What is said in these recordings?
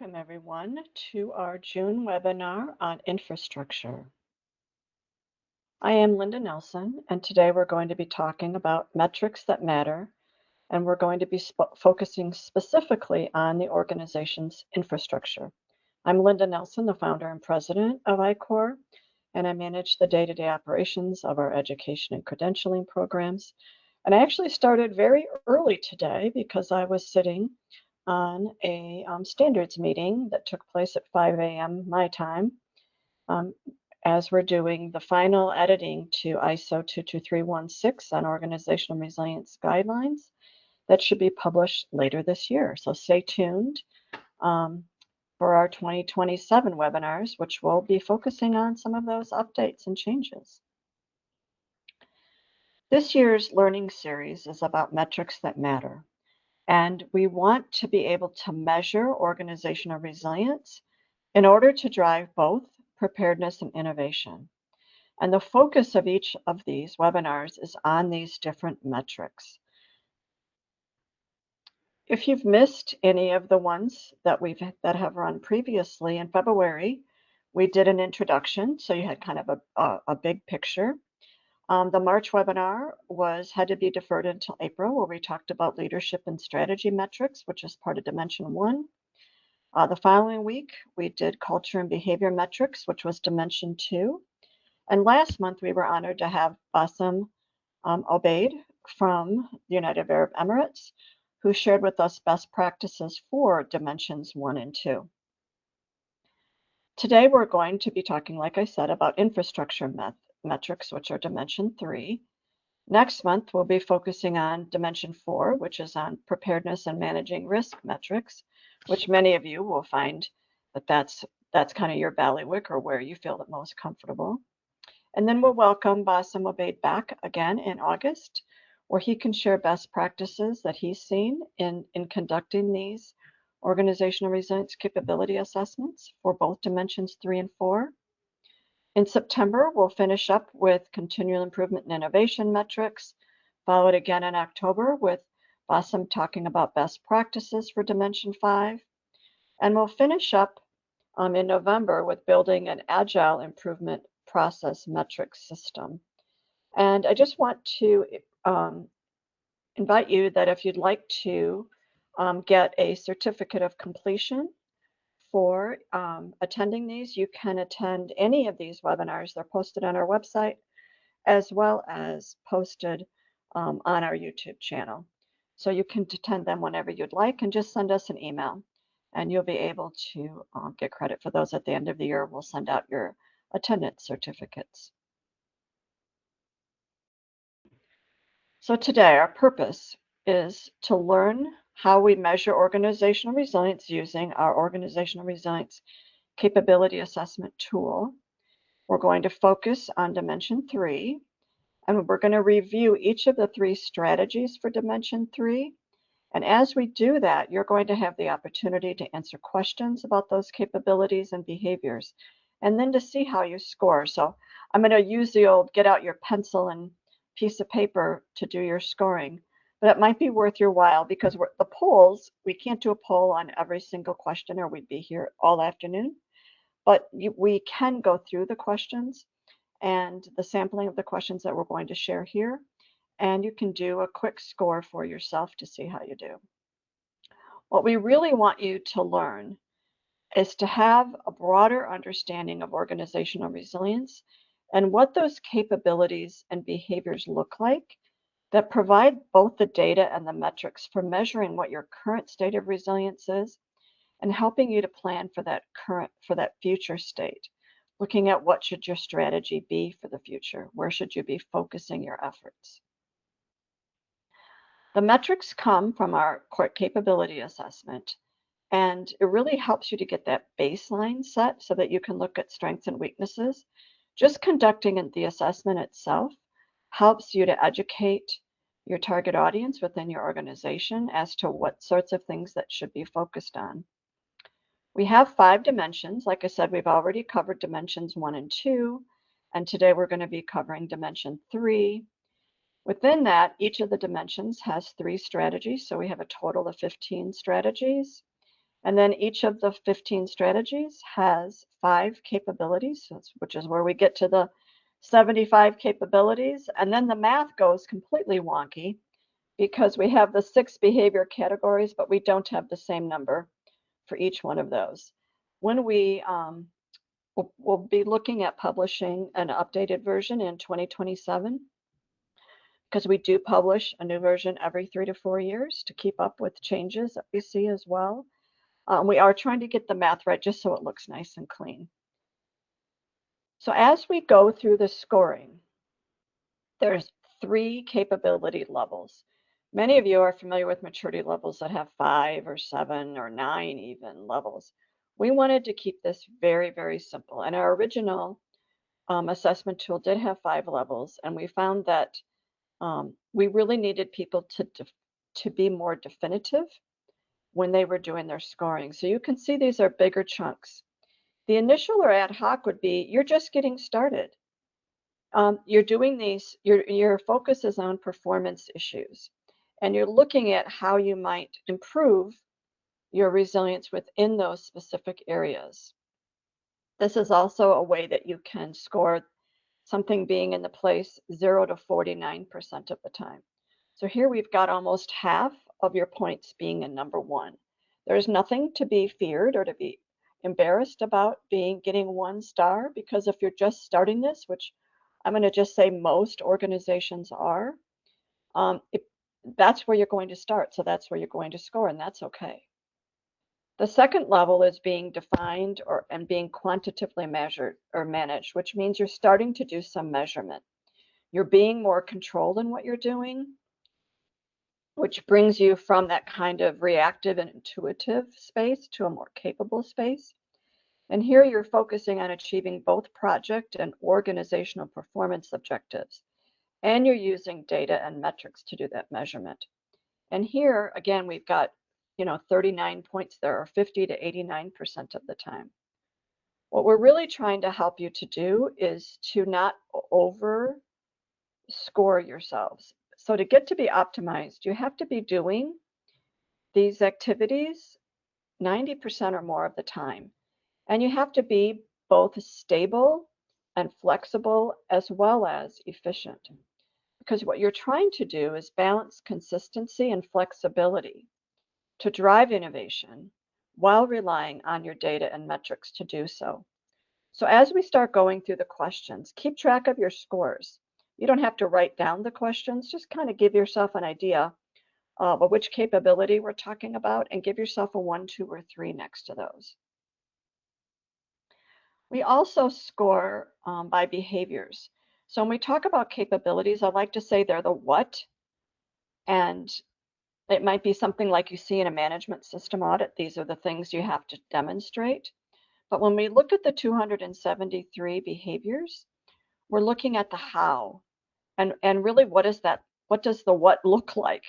Welcome everyone to our June webinar on infrastructure. I am Linda Nelson, and today we're going to be talking about metrics that matter, and we're going to be focusing specifically on the organization's infrastructure. I'm Linda Nelson, the founder and president of I-Corps, and I manage the day-to-day operations of our education and credentialing programs. And I actually started very early today because I was sitting on a standards meeting that took place at 5 a.m. my time um, as we're doing the final editing to ISO 22316 on organizational resilience guidelines that should be published later this year. So stay tuned for our 2027 webinars, which will be focusing on some of those updates and changes. This year's learning series is about metrics that matter. And we want to be able to measure organizational resilience in order to drive both preparedness and innovation. And the focus of each of these webinars is on these different metrics. If you've missed any of the ones that have run previously in February, we did an introduction, so you had kind of a big picture. The March webinar had to be deferred until April, where we talked about leadership and strategy metrics, which is part of Dimension 1. The following week, we did culture and behavior metrics, which was Dimension 2. And last month, we were honored to have Bassem Obaid from the United Arab Emirates, who shared with us best practices for Dimensions 1 and 2. Today, we're going to be talking, like I said, about infrastructure metrics, which are Dimension 3. Next month, we'll be focusing on Dimension 4, which is on preparedness and managing risk metrics, which many of you will find that that's kind of your bailiwick or where you feel the most comfortable. And then we'll welcome Bassem Obaid back again in August, where he can share best practices that he's seen in conducting these organizational resilience capability assessments for both Dimensions 3 and 4. In September, we'll finish up with continual improvement and innovation metrics, followed again in October with Bassem talking about best practices for Dimension 5. And we'll finish up in November with building an agile improvement process metrics system. And I just want to invite you that if you'd like to get a certificate of completion for attending these, you can attend any of these webinars. They're posted on our website as well as posted on our YouTube channel. So you can attend them whenever you'd like and just send us an email and you'll be able to get credit for those at the end of the year. We'll send out your attendance certificates. So today our purpose is to learn how we measure organizational resilience using our organizational resilience capability assessment tool. We're going to focus on Dimension 3, and we're going to review each of the 3 strategies for Dimension 3. And as we do that, you're going to have the opportunity to answer questions about those capabilities and behaviors, and then to see how you score. So I'm going to use the old get out your pencil and piece of paper to do your scoring. But it might be worth your while because the polls, we can't do a poll on every single question or we'd be here all afternoon. But we can go through the questions and the sampling of the questions that we're going to share here. And you can do a quick score for yourself to see how you do. What we really want you to learn is to have a broader understanding of organizational resilience and what those capabilities and behaviors look like that provide both the data and the metrics for measuring what your current state of resilience is and helping you to plan for that future state, looking at what should your strategy be for the future, where should you be focusing your efforts. The metrics come from our core capability assessment, and it really helps you to get that baseline set so that you can look at strengths and weaknesses. Just conducting the assessment itself helps you to educate your target audience within your organization as to what sorts of things that should be focused on. We have 5 dimensions. Like I said, we've already covered Dimensions 1 and 2, and today we're going to be covering Dimension 3. Within that, each of the dimensions has 3 strategies, so we have a total of 15 strategies. And then each of the 15 strategies has 5 capabilities, which is where we get to the 75 capabilities. And then the math goes completely wonky because we have the 6 behavior categories, but we don't have the same number for each one of those. When we'll be looking at publishing an updated version in 2027 because we do publish a new version every 3 to 4 years to keep up with changes that we see as well. We are trying to get the math right just so it looks nice and clean. So as we go through the scoring, there's 3 capability levels. Many of you are familiar with maturity levels that have 5 or 7 or 9 even levels. We wanted to keep this very, very simple. And our original assessment tool did have 5 levels, and we found that we really needed people to be more definitive when they were doing their scoring. So you can see these are bigger chunks. The initial or ad hoc would be you're just getting started. You're doing these, your focus is on performance issues, and you're looking at how you might improve your resilience within those specific areas. This is also a way that you can score something being in the place 0 to 49% of the time. So here we've got almost half of your points being in number 1. There's nothing to be feared or to be embarrassed about getting 1 star, because if you're just starting this, which I'm going to just say most organizations are, that's where you're going to start. So that's where you're going to score, and that's okay. The second level is being defined and being quantitatively measured or managed, which means you're starting to do some measurement. You're being more controlled in what you're doing, which brings you from that kind of reactive and intuitive space to a more capable space. And here you're focusing on achieving both project and organizational performance objectives. And you're using data and metrics to do that measurement. And here, again, we've got 39 points there, or 50 to 89% of the time. What we're really trying to help you to do is to not over score yourselves. So to get to be optimized, you have to be doing these activities 90% or more of the time. And you have to be both stable and flexible as well as efficient. Because what you're trying to do is balance consistency and flexibility to drive innovation while relying on your data and metrics to do so. So as we start going through the questions, keep track of your scores. You don't have to write down the questions, just kind of give yourself an idea of which capability we're talking about and give yourself a 1, 2, or 3 next to those. We also score by behaviors. So when we talk about capabilities, I like to say they're the what, and it might be something like you see in a management system audit. These are the things you have to demonstrate. But when we look at the 273 behaviors, we're looking at the how, and really what does the what look like?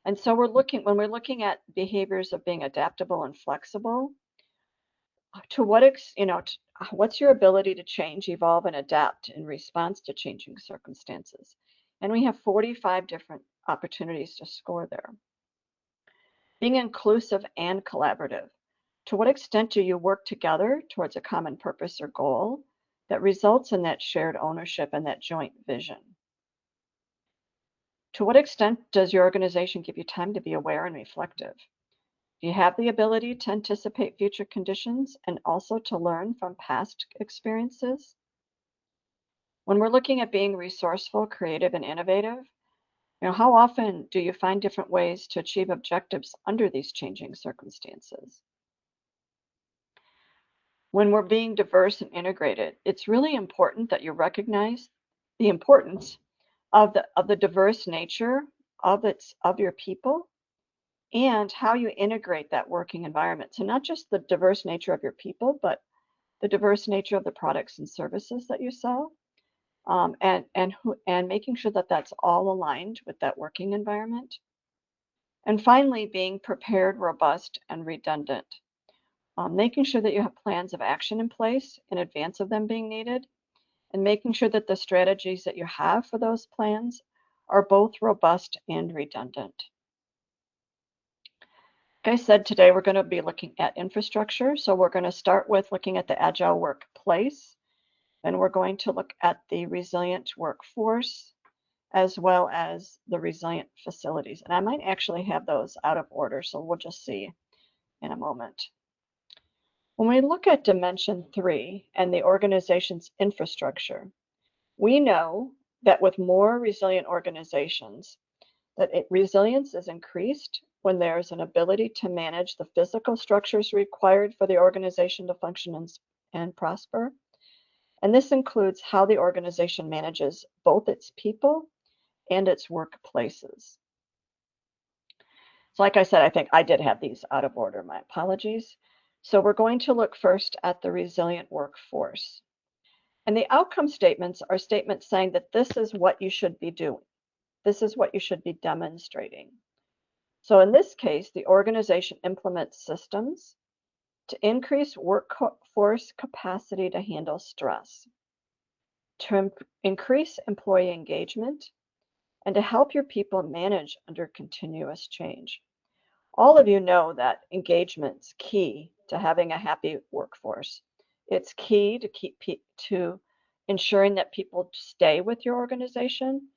And so when we're looking at behaviors of being adaptable and flexible, to what's your ability to change, evolve, and adapt in response to changing circumstances? And we have 45 different opportunities to score there. Being inclusive and collaborative. To what extent do you work together towards a common purpose or goal that results in that shared ownership and that joint vision? To what extent does your organization give you time to be aware and reflective? Do you have the ability to anticipate future conditions and also to learn from past experiences? When we're looking at being resourceful, creative, and innovative, how often do you find different ways to achieve objectives under these changing circumstances? When we're being diverse and integrated, it's really important that you recognize the importance of the diverse nature of your people and how you integrate that working environment. So not just the diverse nature of your people, but the diverse nature of the products and services that you sell, and making sure that that's all aligned with that working environment. And finally, being prepared, robust, and redundant. Making sure that you have plans of action in place in advance of them being needed, and making sure that the strategies that you have for those plans are both robust and redundant. Like I said, today we're going to be looking at infrastructure. So we're going to start with looking at the agile workplace, and we're going to look at the resilient workforce as well as the resilient facilities. And I might actually have those out of order, so we'll just see in a moment. When we look at dimension 3 and the organization's infrastructure, we know that with more resilient organizations, that resilience is increased when there's an ability to manage the physical structures required for the organization to function and prosper. And this includes how the organization manages both its people and its workplaces. So like I said, I think I did have these out of order. My apologies. So we're going to look first at the resilient workforce. And the outcome statements are statements saying that this is what you should be doing. This is what you should be demonstrating. So in this case, the organization implements systems to increase workforce capacity to handle stress, to increase employee engagement, and to help your people manage under continuous change. All of you know that engagement's key to having a happy workforce. It's key to ensuring that people stay with your organization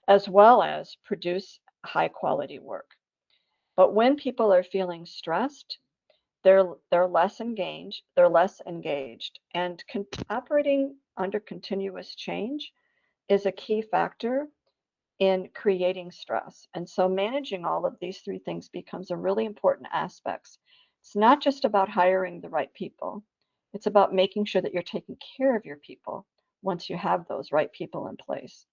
as well as produce high quality work. But when people are feeling stressed, they're less engaged, and operating under continuous change is a key factor in creating stress. And so managing all of these three things becomes a really important aspect. It's not just about hiring the right people. It's about making sure that you're taking care of your people once you have those right people in place.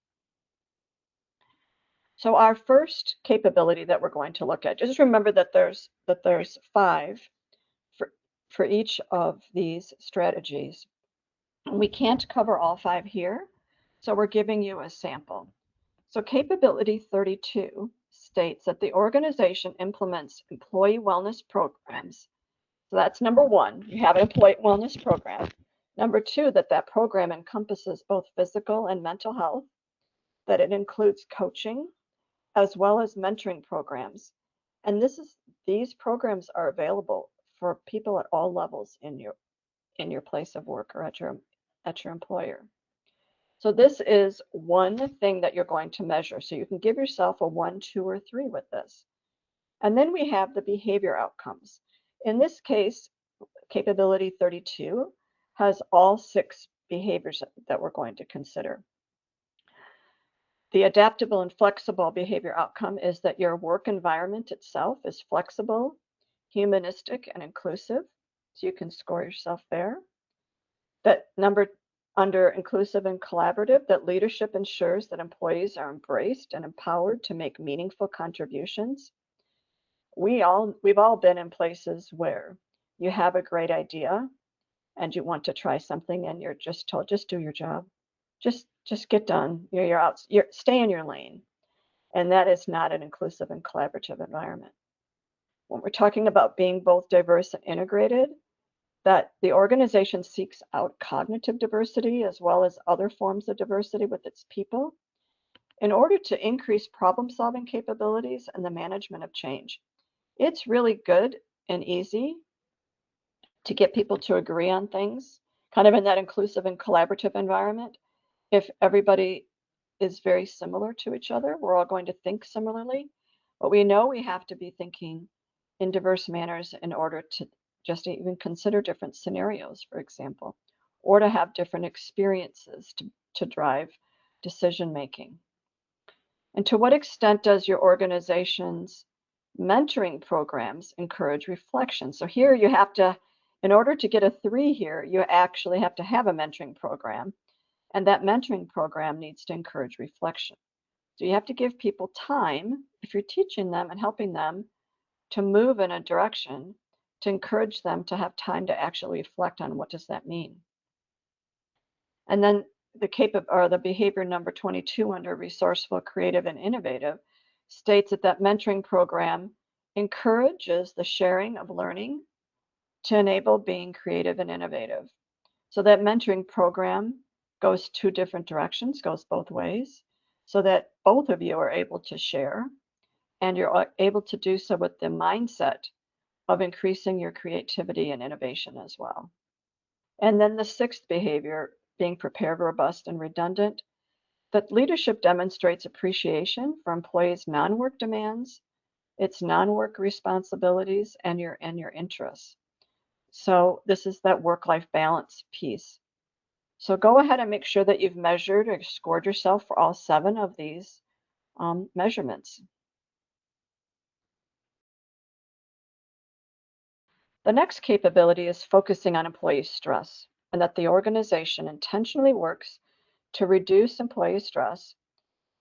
So our first capability that we're going to look at, just remember that there's 5 for each of these strategies. We can't cover all 5 here, so we're giving you a sample. So capability 32 states that the organization implements employee wellness programs. So that's number 1, you have an employee wellness program. Number 2, that program encompasses both physical and mental health, that it includes coaching as well as mentoring programs. And these programs are available for people at all levels in your place of work or at your employer. So this is one thing that you're going to measure. So you can give yourself a 1, 2, or 3 with this. And then we have the behavior outcomes. In this case, capability 32 has all 6 behaviors that we're going to consider. The adaptable and flexible behavior outcome is that your work environment itself is flexible, humanistic, and inclusive. So you can score yourself there. That under inclusive and collaborative, that leadership ensures that employees are embraced and empowered to make meaningful contributions. We've all been in places where you have a great idea and you want to try something and you're just told, just do your job. Just get done. Stay in your lane. And that is not an inclusive and collaborative environment. When we're talking about being both diverse and integrated, that the organization seeks out cognitive diversity as well as other forms of diversity with its people in order to increase problem-solving capabilities and the management of change. It's really good and easy to get people to agree on things, kind of in that inclusive and collaborative environment. If everybody is very similar to each other, we're all going to think similarly, but we know we have to be thinking in diverse manners in order to just even consider different scenarios, for example, or to have different experiences to drive decision making. And to what extent does your organization's mentoring programs encourage reflection? So here you have to, in order to get a 3 here, you actually have to have a mentoring program, and that mentoring program needs to encourage reflection. So you have to give people time, if you're teaching them and helping them to move in a direction, to encourage them to have time to actually reflect on what does that mean. And then the behavior number 22 under resourceful, creative, and innovative states that mentoring program encourages the sharing of learning to enable being creative and innovative. So that mentoring program goes 2 different directions, goes both ways, so that both of you are able to share and you're able to do so with the mindset of increasing your creativity and innovation as well. And then the sixth behavior, being prepared, robust, and redundant, that leadership demonstrates appreciation for employees' non-work demands, its non-work responsibilities, and your interests. So this is that work-life balance piece. So go ahead and make sure that you've measured or scored yourself for all 7 of these measurements. The next capability is focusing on employee stress, and that the organization intentionally works to reduce employee stress,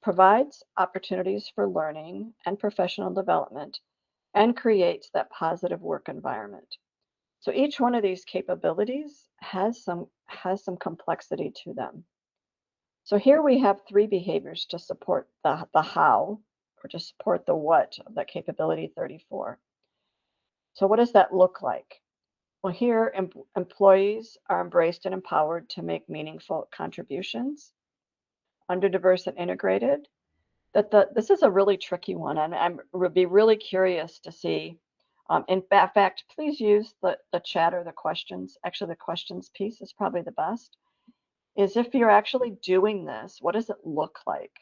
provides opportunities for learning and professional development, and creates that positive work environment. So each one of these capabilities has some complexity to them. So here we have 3 behaviors to support the how, or to support the what of that capability 34. So what does that look like? Well, here employees are embraced and empowered to make meaningful contributions. Under diverse and integrated, this is a really tricky one, and I would be really curious to see. In fact, please use the chat or the questions. Actually, the questions piece is probably the best. Is if you're actually doing this, what does it look like?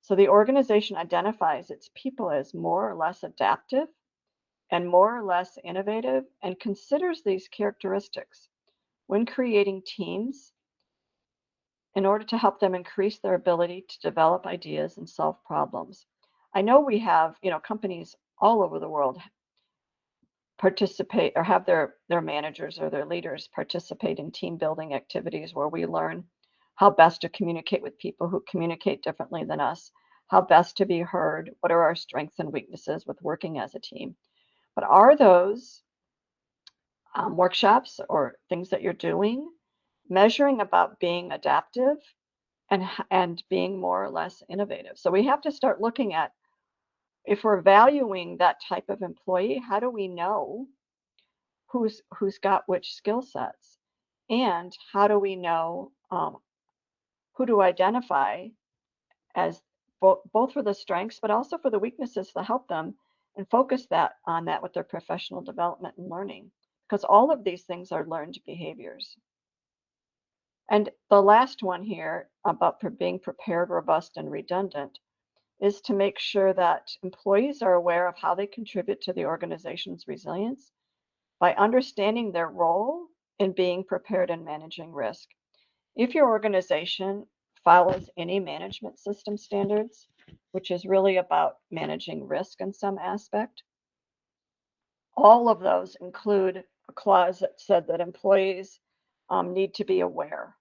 So the organization identifies its people as more or less adaptive and more or less innovative, and considers these characteristics when creating teams in order to help them increase their ability to develop ideas and solve problems. I know we have, companies all over the world participate or have their managers or their leaders participate in team building activities where we learn how best to communicate with people who communicate differently than us, how best to be heard, what are our strengths and weaknesses with working as a team. But are those workshops or things that you're doing measuring about being adaptive and being more or less innovative? So we have to start looking at, if we're valuing that type of employee, how do we know who's got which skill sets, and how do we know who to identify as both for the strengths but also for the weaknesses to help them, and focus that on that with their professional development and learning, because all of these things are learned behaviors. And the last one here about being prepared, robust, and redundant is to make sure that employees are aware of how they contribute to the organization's resilience by understanding their role in being prepared and managing risk. If your organization follows any management system standards, which is really about managing risk in some aspect, all of those include a clause that said that employees need to be aware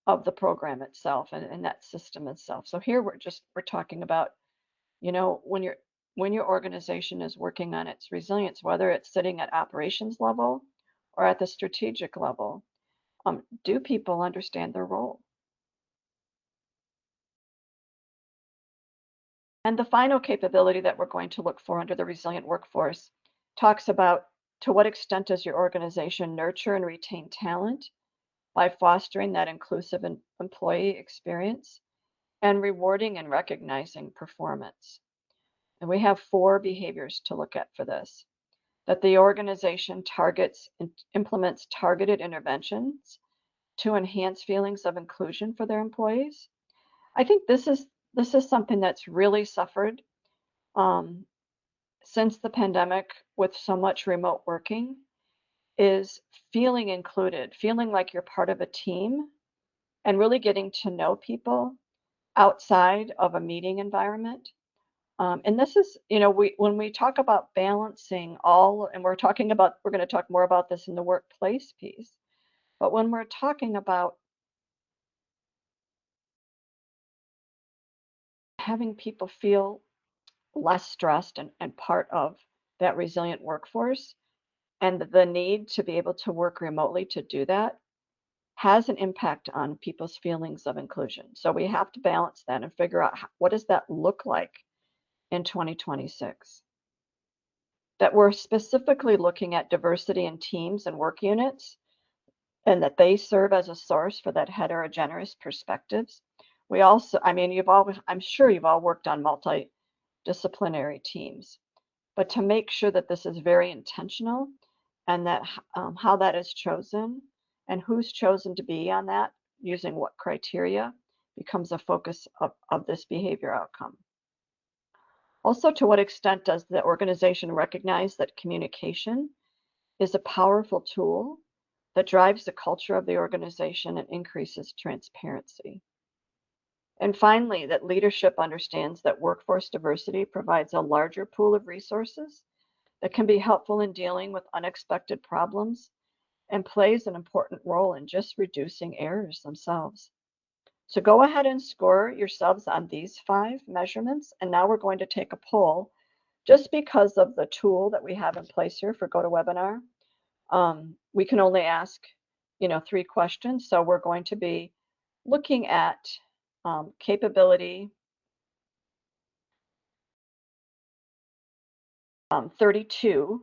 of the program itself and that system itself. So here we're talking about, when your organization is working on its resilience, whether it's sitting at operations level or at the strategic level, do people understand their role? And the final capability that we're going to look for under the resilient workforce talks about, to what extent does your organization nurture and retain talent by fostering that inclusive employee experience and rewarding and recognizing performance. And we have 4 behaviors to look at for this. That the organization implements targeted interventions to enhance feelings of inclusion for their employees. I think this is something that's really suffered since the pandemic with so much remote working, is feeling included, feeling like you're part of a team, and really getting to know people outside of a meeting environment. And this is, when we talk about balancing all, and we're going to talk more about this in the workplace piece, but when we're talking about having people feel less stressed and part of that resilient workforce, and the need to be able to work remotely to do that, has an impact on people's feelings of inclusion. So we have to balance that and figure out what does that look like in 2026. That we're specifically looking at diversity in teams and work units, and that they serve as a source for that heterogeneous perspectives. We also, I'm sure you've all worked on multidisciplinary teams. but to make sure that this is very intentional and that how that is chosen and who's chosen to be on that using what criteria becomes a focus of this behavior outcome. Also, to what extent does the organization recognize that communication is a powerful tool that drives the culture of the organization and increases transparency? And finally, that leadership understands that workforce diversity provides a larger pool of resources that can be helpful in dealing with unexpected problems and plays an important role in just reducing errors themselves. So go ahead and score yourselves on these 5 measurements. And now we're going to take a poll just because of the tool that we have in place here for GoToWebinar. We can only ask, 3 questions. So we're going to be looking at capability 32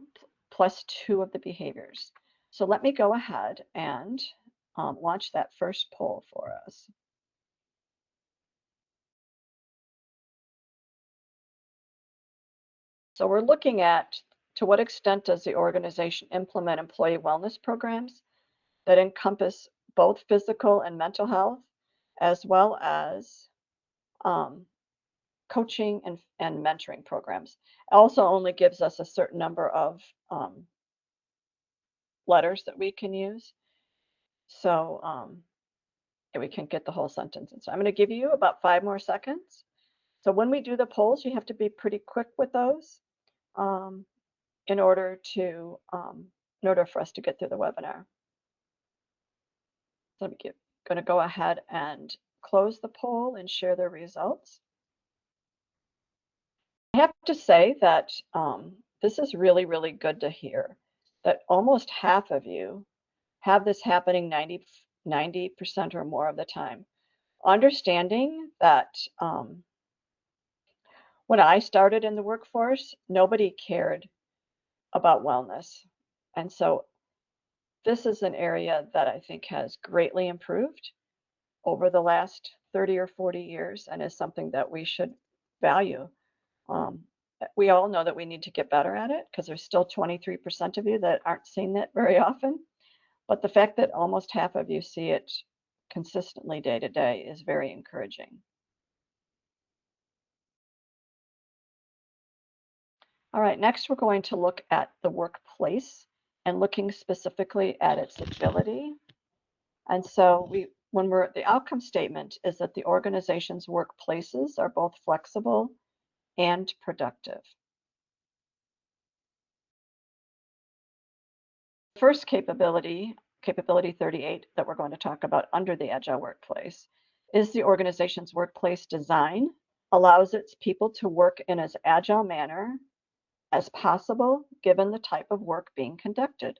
plus 2 of the behaviors. So let me go ahead and launch that first poll for us. So we're looking at, to what extent does the organization implement employee wellness programs that encompass both physical and mental health, as well as um, coaching and mentoring programs. It also only gives us a certain number of letters that we can use. So we can get the whole sentence. And so I'm going to give you about 5 more seconds. So when we do the polls, you have to be pretty quick with those um, in order for us to get through the webinar. So I'm going to go ahead and close the poll and share the results. I have to say that this is really, really good to hear that almost half of you have this happening 90% or more of the time. Understanding that when I started in the workforce, nobody cared about wellness. And so this is an area that I think has greatly improved over the last 30 or 40 years and is something that we should value. Um, we all know that we need to get better at it because there's still 23% of you that aren't seeing it very often. But the fact that almost half of you see it consistently day to day is very encouraging. All right, next we're going to look at the workplace and looking specifically at its agility. And so the outcome statement is that the organization's workplaces are both flexible and productive. First capability 38 that we're going to talk about under the Agile workplace is the organization's workplace design allows its people to work in as agile manner as possible given the type of work being conducted.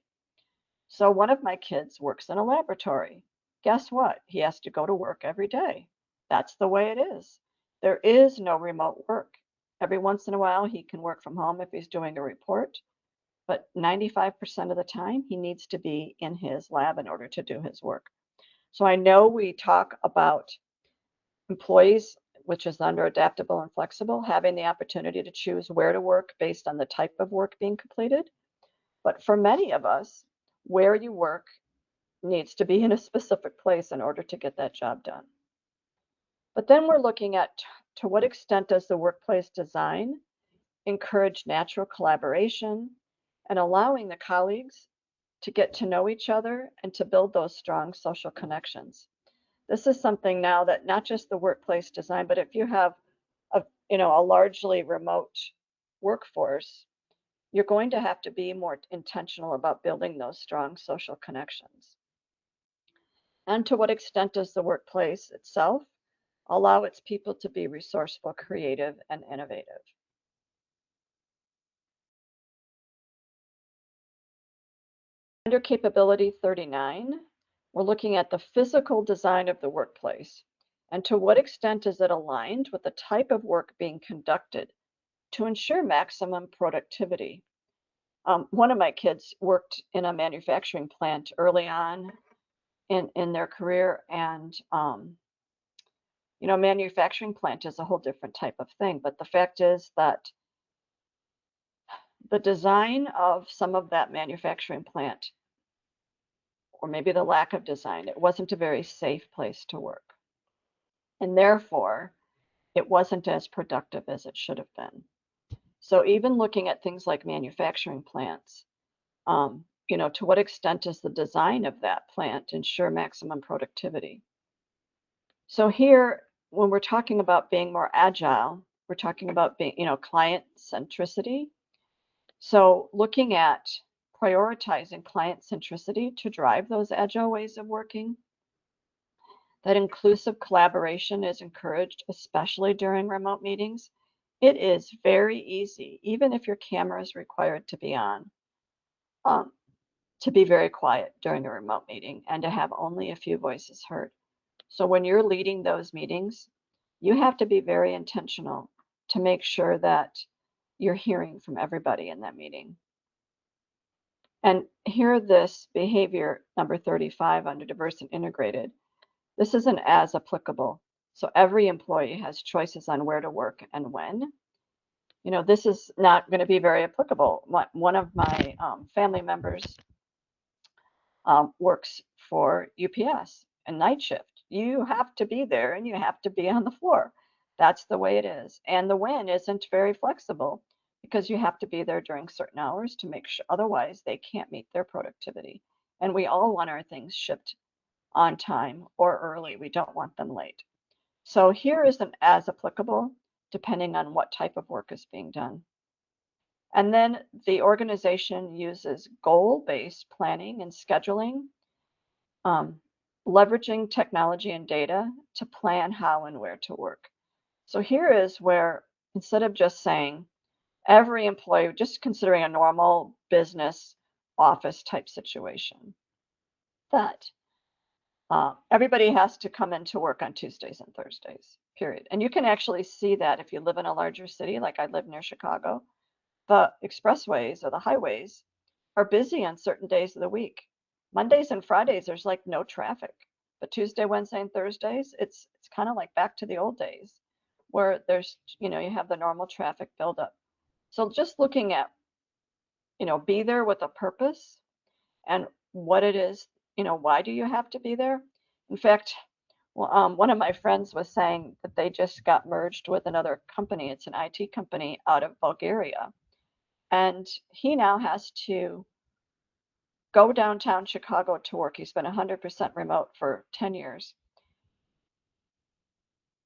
So one of my kids works in a laboratory. Guess what? He has to go to work every day. That's the way it is. There is no remote work. Every once in a while, he can work from home if he's doing a report, but 95% of the time, he needs to be in his lab in order to do his work. So I know we talk about employees, which is under adaptable and flexible, having the opportunity to choose where to work based on the type of work being completed. But for many of us, where you work needs to be in a specific place in order to get that job done. But then we're looking at to what extent does the workplace design encourage natural collaboration and allowing the colleagues to get to know each other and to build those strong social connections. This is something now that not just the workplace design, but if you have a largely remote workforce, you're going to have to be more intentional about building those strong social connections. And to what extent does the workplace itself allow its people to be resourceful, creative, and innovative? Under capability 39, we're looking at the physical design of the workplace and to what extent is it aligned with the type of work being conducted to ensure maximum productivity. One of my kids worked in a manufacturing plant early on in their career, and manufacturing plant is a whole different type of thing. But the fact is that the design of some of that manufacturing plant, or maybe the lack of design, it wasn't a very safe place to work. And therefore, it wasn't as productive as it should have been. So even looking at things like manufacturing plants, to what extent does the design of that plant ensure maximum productivity? So here, when we're talking about being more agile, we're talking about being, client centricity. So looking at prioritizing client centricity to drive those agile ways of working, that inclusive collaboration is encouraged, especially during remote meetings. It is very easy, even if your camera is required to be on, um, to be very quiet during a remote meeting and to have only a few voices heard. So when you're leading those meetings, you have to be very intentional to make sure that you're hearing from everybody in that meeting. And here, this behavior number 35 under diverse and integrated, this isn't as applicable. So every employee has choices on where to work and when. This is not going to be very applicable. One of my family members works for UPS, a night shift. You have to be there and you have to be on the floor. That's the way it is. And the when isn't very flexible because you have to be there during certain hours to make sure, otherwise they can't meet their productivity. And we all want our things shipped on time or early. We don't want them late. So here isn't as applicable depending on what type of work is being done. And then the organization uses goal-based planning and scheduling, leveraging technology and data to plan how and where to work. So here is where, instead of just saying every employee, just considering a normal business office type situation, that everybody has to come into work on Tuesdays and Thursdays, period. And you can actually see that if you live in a larger city, like I live near Chicago, the expressways or the highways are busy on certain days of the week. Mondays and Fridays, there's like no traffic. But Tuesday, Wednesday, and Thursdays, it's kind of like back to the old days where there's, you have the normal traffic buildup. So just looking at, be there with a purpose and what it is, why do you have to be there? In fact, one of my friends was saying that they just got merged with another company. It's an IT company out of Bulgaria. And he now has to go downtown Chicago to work. He's been 100% remote for 10 years.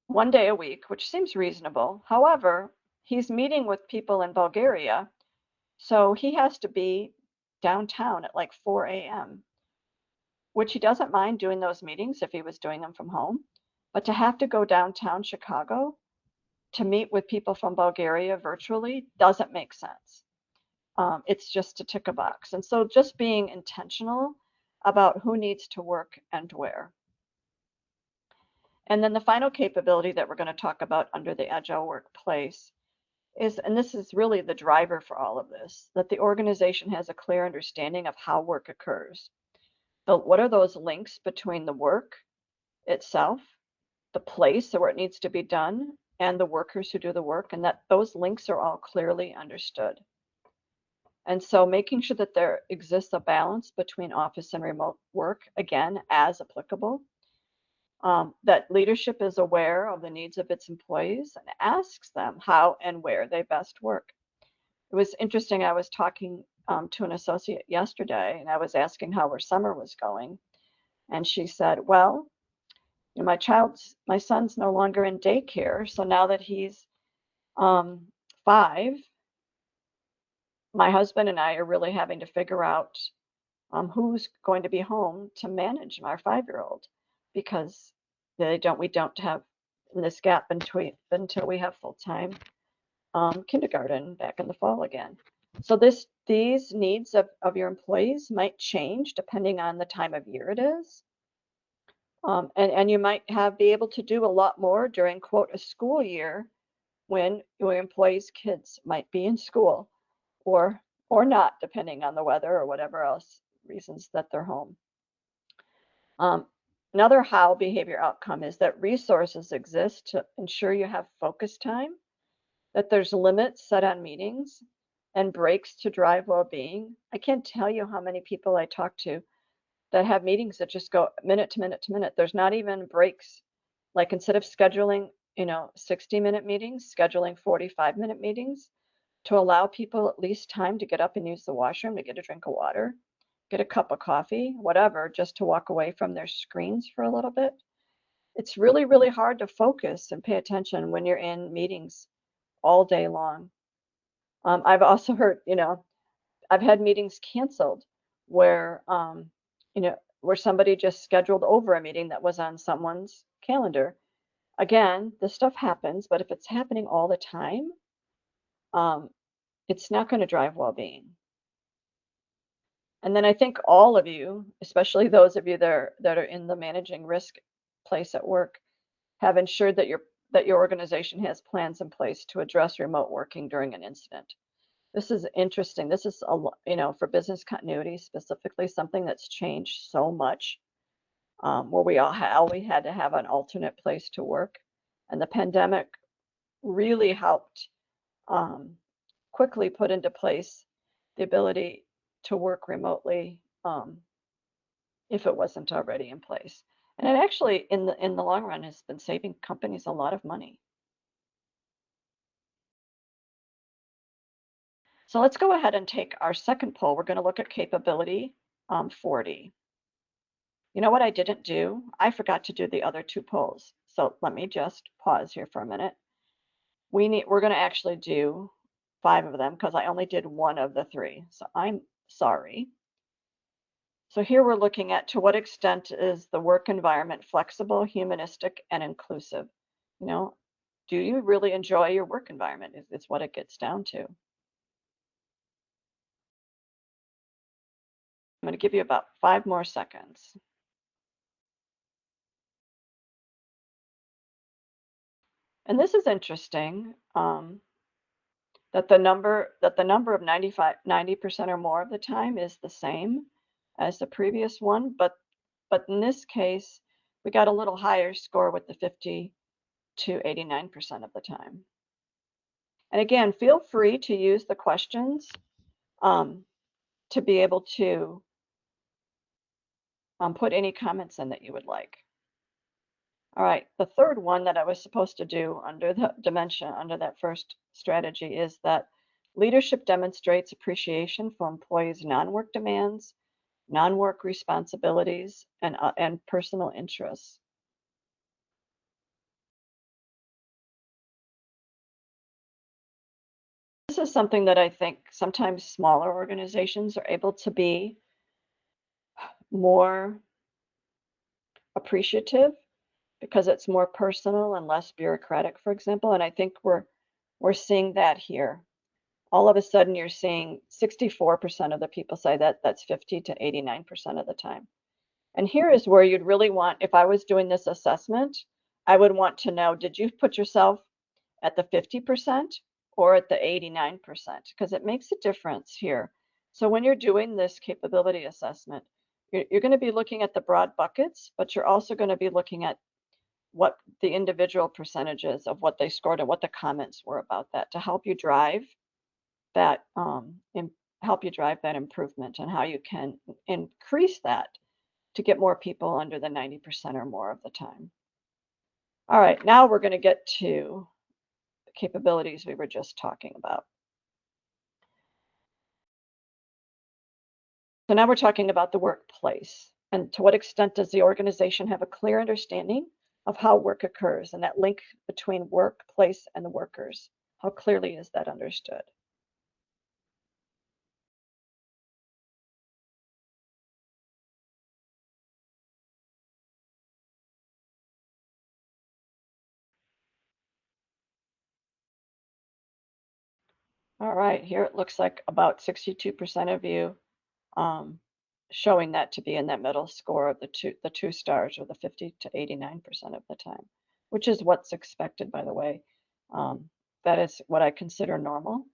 One day a week, which seems reasonable. However, he's meeting with people in Bulgaria, so he has to be downtown at like 4 a.m., which he doesn't mind doing those meetings if he was doing them from home. But to have to go downtown Chicago to meet with people from Bulgaria virtually doesn't make sense. It's just to tick a box. And so just being intentional about who needs to work and where. And then the final capability that we're going to talk about under the Agile Workplace is, and this is really the driver for all of this, that the organization has a clear understanding of how work occurs. But what are those links between the work itself, the place where it needs to be done, and the workers who do the work, and that those links are all clearly understood. And so making sure that there exists a balance between office and remote work, again, as applicable, that leadership is aware of the needs of its employees and asks them how and where they best work. It was interesting, I was talking to an associate yesterday, and I was asking how her summer was going. And she said, well, my son's no longer in daycare, so now that he's 5, my husband and I are really having to figure out who's going to be home to manage our 5-year-old, because we don't have in this gap until we have full-time kindergarten back in the fall again. So these needs of your employees might change depending on the time of year it is. And you might be able to do a lot more during, quote, a school year when your employees' kids might be in school or not, depending on the weather or whatever else reasons that they're home. Another how behavior outcome is that resources exist to ensure you have focus time, that there's limits set on meetings, and breaks to drive well-being. I can't tell you how many people I talk to that have meetings that just go minute to minute to minute. There's not even breaks. Like instead of scheduling, 60-minute meetings, scheduling 45-minute meetings to allow people at least time to get up and use the washroom, to get a drink of water, get a cup of coffee, whatever, just to walk away from their screens for a little bit. It's really, really hard to focus and pay attention when you're in meetings all day long. I've also heard, I've had meetings canceled where, where somebody just scheduled over a meeting that was on someone's calendar. Again, this stuff happens, but if it's happening all the time, um, it's not going to drive well-being. And then I think all of you, especially those of you that are in the managing risk place at work, have ensured that your organization has plans in place to address remote working during an incident. This is interesting. This is for business continuity specifically, something that's changed so much, where we had to have an alternate place to work, and the pandemic really helped um, quickly put into place the ability to work remotely, if it wasn't already in place. And it actually, in the long run, has been saving companies a lot of money. So let's go ahead and take our second poll. We're going to look at capability 40. You know what I didn't do? I forgot to do the other two polls. So let me just pause here for a minute. We're going to actually do 5 of them because I only did one of the 3. So I'm sorry. So here we're looking at, to what extent is the work environment flexible, humanistic, and inclusive? You know, do you really enjoy your work environment? It's what it gets down to. I'm going to give you about 5 more seconds. And this is interesting, that the number of 90% or more of the time is the same as the previous one, but in this case, we got a little higher score with the 50 to 89% of the time. And again, feel free to use the questions um, to be able to put any comments in that you would like. All right, the third one that I was supposed to do under the dimension, under that first strategy, is that leadership demonstrates appreciation for employees' non-work demands, non-work responsibilities, and personal interests. This is something that I think sometimes smaller organizations are able to be more appreciative because it's more personal and less bureaucratic, for example. And I think we're seeing that here. All of a sudden, you're seeing 64% of the people say that that's 50 to 89% of the time. And here is where you'd really want, if I was doing this assessment, I would want to know, did you put yourself at the 50% or at the 89%? Because it makes a difference here. So when you're doing this capability assessment, you're going to be looking at the broad buckets, but you're also going to be looking at what the individual percentages of what they scored and what the comments were about that to help you drive that improvement and how you can increase that to get more people under the 90% or more of the time. All right, now we're going to get to the capabilities we were just talking about. So now we're talking about the workplace, and to what extent does the organization have a clear understanding of how work occurs and that link between workplace and the workers? How clearly is that understood? All right, here it looks like about 62% of you um, showing that to be in that middle score of the two stars, or the 50 to 89% of the time, which is what's expected, by the way. That is what I consider normal.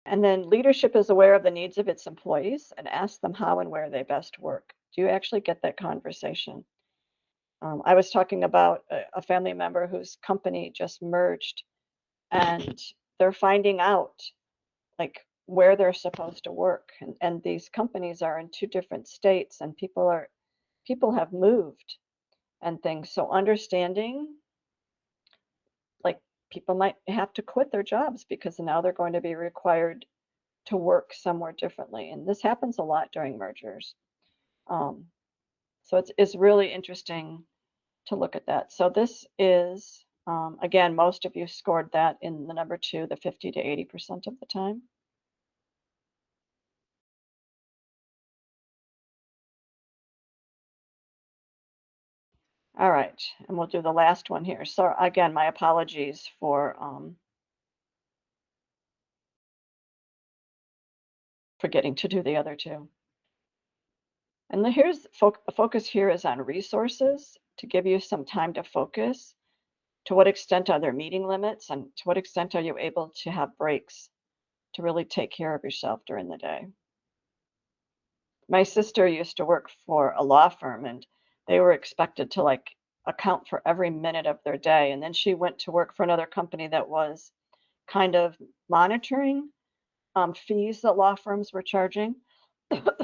And then leadership is aware of the needs of its employees and asks them how and where they best work. Do you actually get that conversation? I was talking about a family member whose company just merged and they're finding out like where they're supposed to work. And these companies are in two different states, and people have moved and things. So understanding, like, people might have to quit their jobs because now they're going to be required to work somewhere differently. And this happens a lot during mergers. Um, so it's really interesting to look at that. So this is, again, most of you scored that in the number 2, the 50 to 80% of the time. All right, and we'll do the last one here. So again, my apologies for forgetting to do the other two. And here's focus here is on resources to give you some time to focus. To what extent are there meeting limits, and to what extent are you able to have breaks to really take care of yourself during the day? My sister used to work for a law firm, and they were expected to like account for every minute of their day. And then she went to work for another company that was kind of monitoring fees that law firms were charging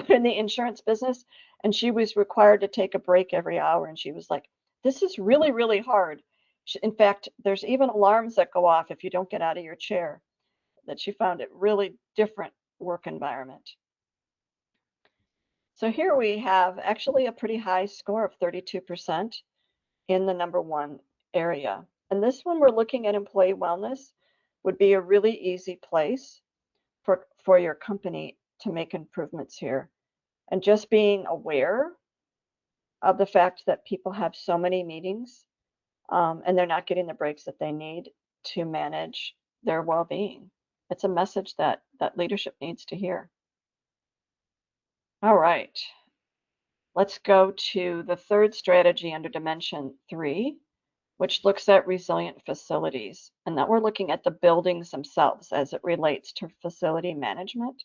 in the insurance business. And she was required to take a break every hour. And she was like, this is really, really hard. In fact, there's even alarms that go off if you don't get out of your chair, that she found it really different work environment. So here we have actually a pretty high score of 32% in the number 1 area. And this one, we're looking at employee wellness, would be a really easy place for your company to make improvements here. And just being aware of the fact that people have so many meetings, and they're not getting the breaks that they need to manage their well-being. It's a message that leadership needs to hear. All right, let's go to the third strategy under dimension 3, which looks at resilient facilities, and that we're looking at the buildings themselves as it relates to facility management.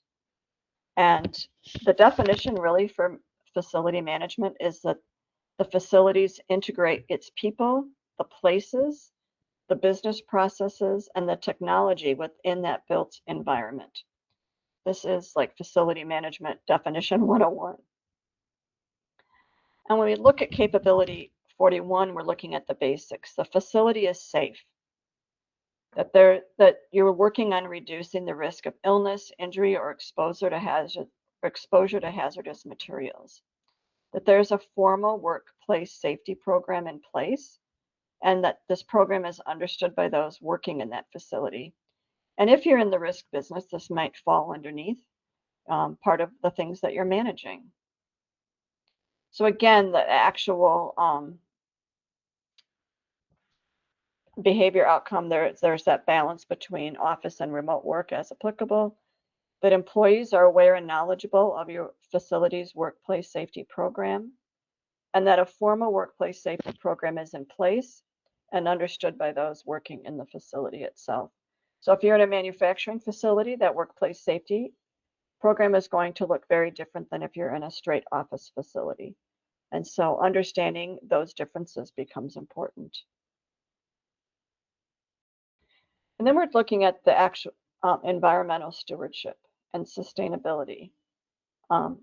And the definition really for facility management is that the facilities integrate its people, the places, the business processes, and the technology within that built environment. This is like facility management definition 101. And when we look at capability 41, we're looking at the basics. The facility is safe, that you're working on reducing the risk of illness, injury, or exposure to hazardous materials, that there's a formal workplace safety program in place, and that this program is understood by those working in that facility. And if you're in the risk business, this might fall underneath part of the things that you're managing. So again, the actual behavior outcome, there's that balance between office and remote work as applicable, that employees are aware and knowledgeable of your facility's workplace safety program, and that a formal workplace safety program is in place and understood by those working in the facility itself. So if you're in a manufacturing facility, that workplace safety program is going to look very different than if you're in a straight office facility. And so understanding those differences becomes important. And then we're looking at the actual environmental stewardship and sustainability. Um,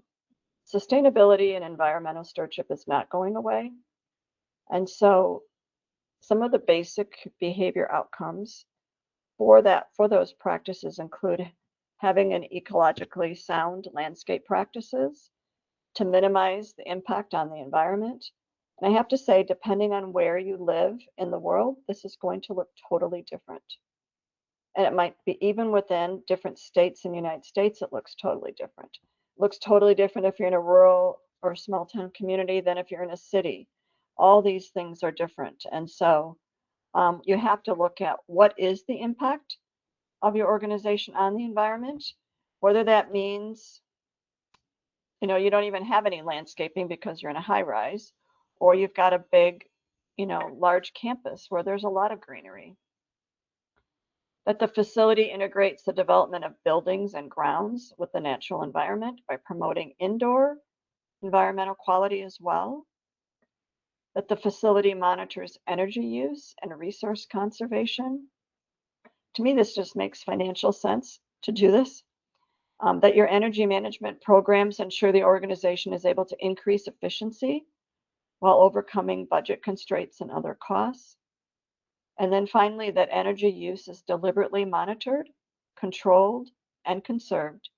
Sustainability and environmental stewardship is not going away. And so some of the basic behavior outcomes for those practices include having an ecologically sound landscape practices to minimize the impact on the environment. And I have to say, depending on where you live in the world, this is going to look totally different. And it might be even within different states in the United States, it looks totally different. It looks totally different if you're in a rural or small town community than if you're in a city. All these things are different. And so you have to look at what is the impact of your organization on the environment, whether that means, you don't even have any landscaping because you're in a high rise, or you've got a big, large campus where there's a lot of greenery. That the facility integrates the development of buildings and grounds with the natural environment by promoting indoor environmental quality as well. That the facility monitors energy use and resource conservation. to me, this just makes financial sense to do this. That your energy management programs ensure the organization is able to increase efficiency while overcoming budget constraints and other costs. And then finally, that energy use is deliberately monitored, controlled, and conserved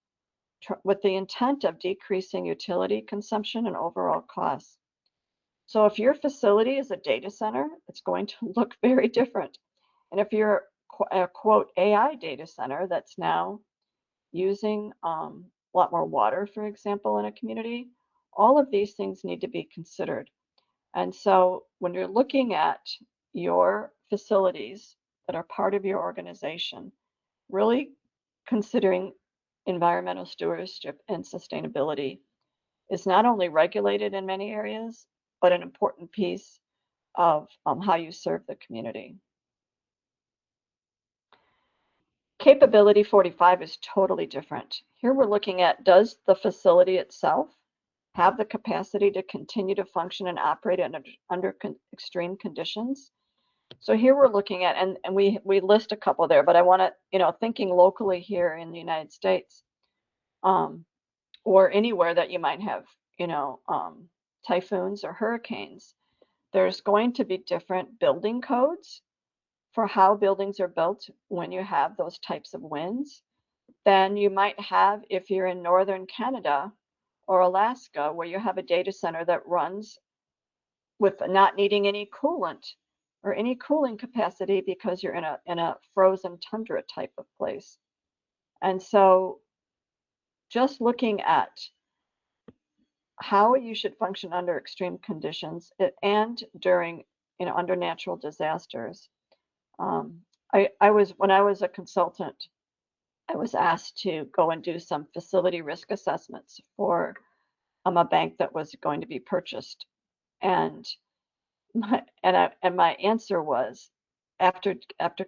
with the intent of decreasing utility consumption and overall costs. So if your facility is a data center, it's going to look very different. And if you're a quote AI data center that's now using a lot more water, for example, in a community, all of these things need to be considered. And so when you're looking at your facilities that are part of your organization, really considering environmental stewardship and sustainability is not only regulated in many areas, but an important piece of how you serve the community. Capability 45 is totally different. Here we're looking at, does the facility itself have the capacity to continue to function and operate under extreme conditions? So here we're looking at, and we list a couple there, but I want to, thinking locally here in the United States, or anywhere that you might have, typhoons or hurricanes, there's going to be different building codes for how buildings are built when you have those types of winds than you might have if you're in northern Canada or Alaska, where you have a data center that runs with not needing any coolant or any cooling capacity because you're in a frozen tundra type of place. And so just looking at how you should function under extreme conditions and during, under natural disasters. I was, when I was a consultant, I was asked to go and do some facility risk assessments for a bank that was going to be purchased. And my answer was, after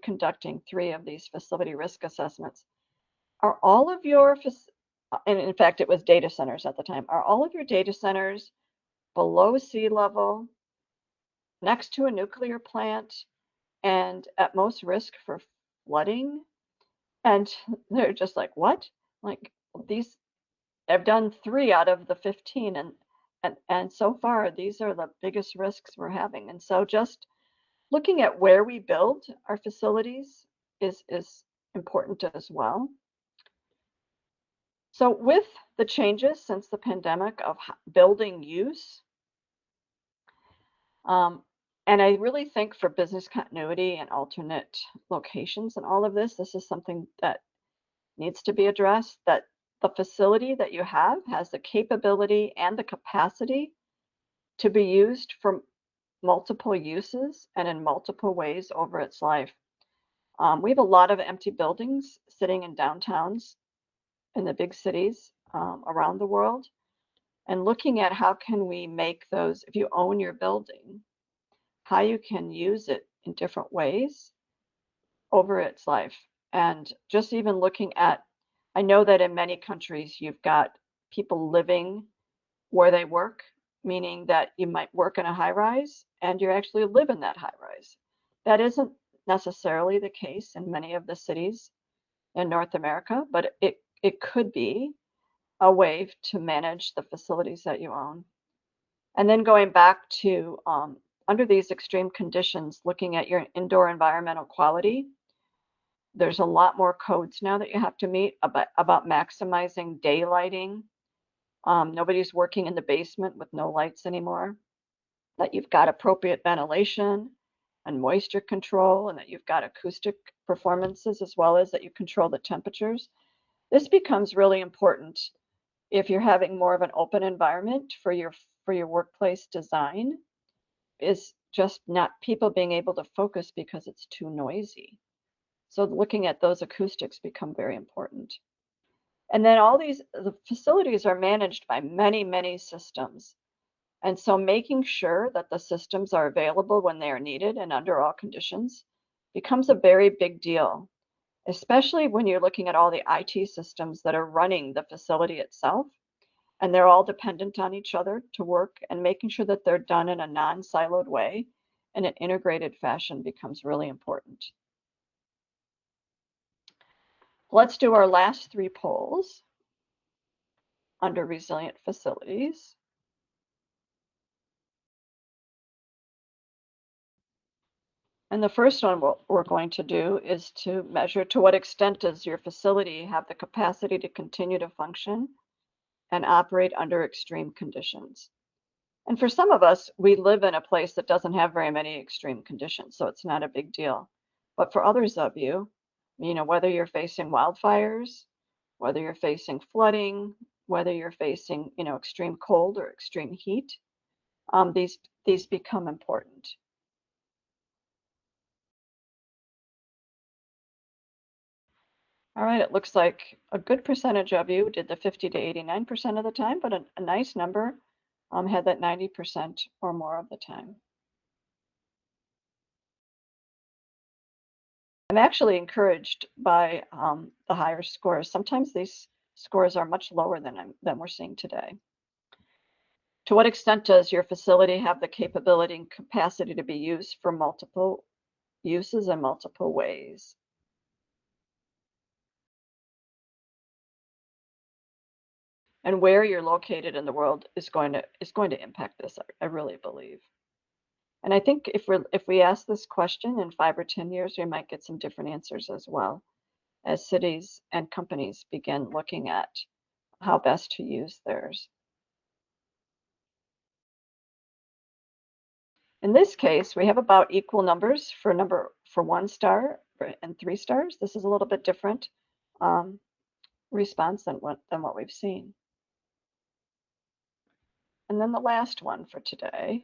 conducting 3 of these facility risk assessments, are all of your, and in fact it was data centers at the time, are all of your data centers below sea level, next to a nuclear plant, and at most risk for flooding? And they're just like, what? Like, these, I've done 3 out of the 15, and so far these are the biggest risks we're having. And so just looking at where we build our facilities is important as well. So with the changes since the pandemic of building use, and I really think for business continuity and alternate locations and all of this, this is something that needs to be addressed, that the facility that you have has the capability and the capacity to be used for multiple uses and in multiple ways over its life. We have a lot of empty buildings sitting in downtowns in the big cities around the world, and looking at how can we make those, if you own your building, how you can use it in different ways over its life. And just even looking at, I know that in many countries you've got people living where they work, meaning that you might work in a high rise and you actually live in that high rise. That isn't necessarily the case in many of the cities in North America, but it could be a way to manage the facilities that you own. And then going back to under these extreme conditions, looking at your indoor environmental quality, there's a lot more codes now that you have to meet about maximizing daylighting. Nobody's working in the basement with no lights anymore. That you've got appropriate ventilation and moisture control, and that you've got acoustic performances, as well as that you control the temperatures. This becomes really important if you're having more of an open environment for your workplace design, is just not people being able to focus because it's too noisy. So looking at those acoustics become very important. And then the facilities are managed by many, many systems. And so making sure that the systems are available when they are needed and under all conditions becomes a very big deal, especially when you're looking at all the IT systems that are running the facility itself. And they're all dependent on each other to work, and making sure that they're done in a non-siloed way in an integrated fashion becomes really important. Let's do our last 3 polls under resilient facilities. And the first one what we're going to do is to measure to what extent does your facility have the capacity to continue to function and operate under extreme conditions. And for some of us, we live in a place that doesn't have very many extreme conditions, so it's not a big deal. But for others of you, whether you're facing wildfires, whether you're facing flooding, whether you're facing, extreme cold or extreme heat, these become important. All right, it looks like a good percentage of you did the 50 to 89% of the time, but a nice number had that 90% or more of the time. I'm actually encouraged by the higher scores. Sometimes these scores are much lower than we're seeing today. To what extent does your facility have the capability and capacity to be used for multiple uses in multiple ways? And where you're located in the world is going to impact this, I really believe. And I think if we ask this question in 5 or 10 years, we might get some different answers as well, as cities and companies begin looking at how best to use theirs. In this case, we have about equal numbers for 1 star and 3 stars. This is a little bit different response than what we've seen. And then the last one for today.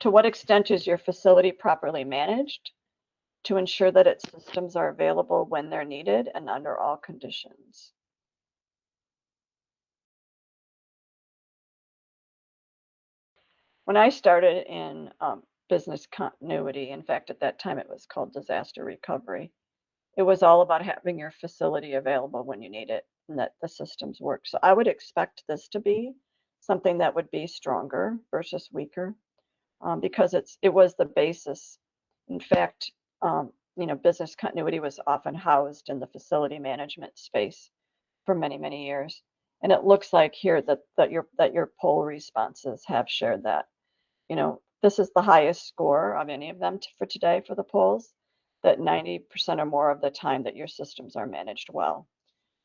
To what extent is your facility properly managed to ensure that its systems are available when they're needed and under all conditions? When I started in business continuity, in fact, at that time it was called disaster recovery, it was all about having your facility available when you need it and that the systems work. So I would expect this to be something that would be stronger versus weaker because it was the basis. In fact, business continuity was often housed in the facility management space for many, many years. And it looks like here that your poll responses have shared that. This is the highest score of any of them for today for the polls, that 90% or more of the time that your systems are managed well.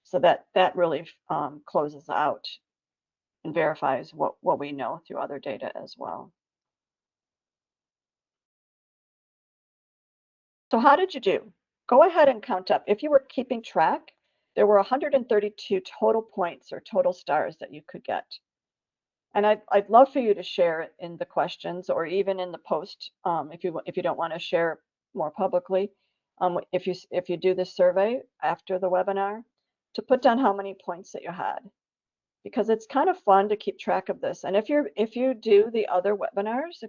So that really closes out and verifies what we know through other data as well. So how did you do? Go ahead and count up. If you were keeping track, there were 132 total points or total stars that you could get. And I'd love for you to share it in the questions or even in the post if you don't want to share more publicly. If you do this survey after the webinar, to put down how many points that you had, because it's kind of fun to keep track of this. And if you do the other webinars,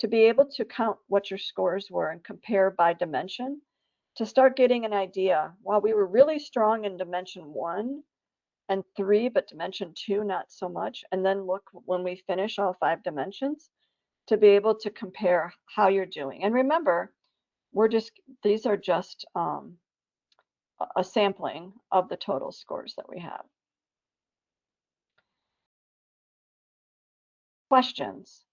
to be able to count what your scores were and compare by dimension, to start getting an idea. While we were really strong in dimension 1 and 3, but dimension 2 not so much, and then look when we finish all 5 dimensions to be able to compare how you're doing. And remember, these are just a sampling of the total scores that we have. Questions.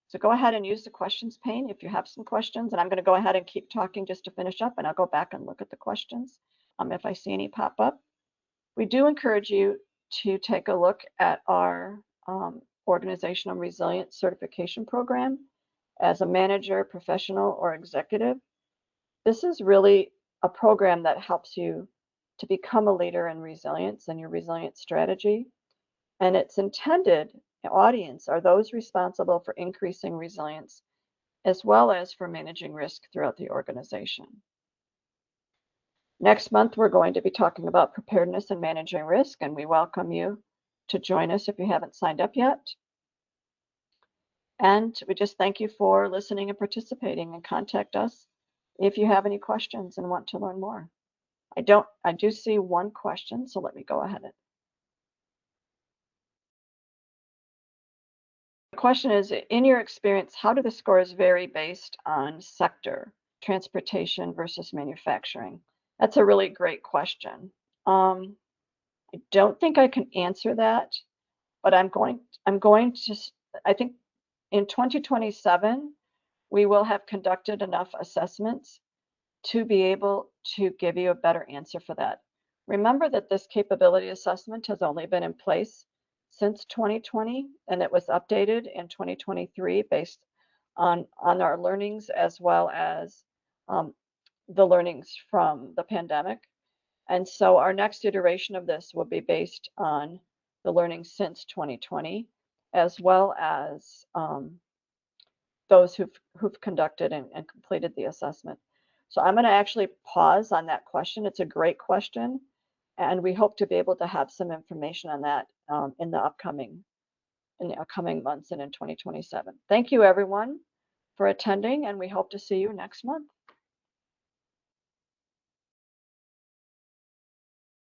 So go ahead and use the questions pane if you have some questions, and I'm going to go ahead and keep talking just to finish up, and I'll go back and look at the questions if I see any pop up. We do encourage you to take a look at our organizational resilience certification program as a manager, professional, or executive. This is really a program that helps you to become a leader in resilience and your resilience strategy. And its intended audience are those responsible for increasing resilience as well as for managing risk throughout the organization. Next month, we're going to be talking about preparedness and managing risk, and we welcome you to join us if you haven't signed up yet. And we just thank you for listening and participating, and contact us if you have any questions and want to learn more. I do see one question, so let me go ahead. The question is, in your experience, how do the scores vary based on sector, transportation versus manufacturing? That's a really great question. I don't think I can answer that, but I'm going to, I think in 2027, we will have conducted enough assessments to be able to give you a better answer for that. Remember that this capability assessment has only been in place since 2020, and it was updated in 2023 based on our learnings as well as um, the learnings from the pandemic. And so our next iteration of this will be based on the learning since 2020, as well as those who've conducted and completed the assessment. So I'm going to actually pause on that question. It's a great question, and we hope to be able to have some information on that in the upcoming months and in 2027. Thank you, everyone, for attending, and we hope to see you next month.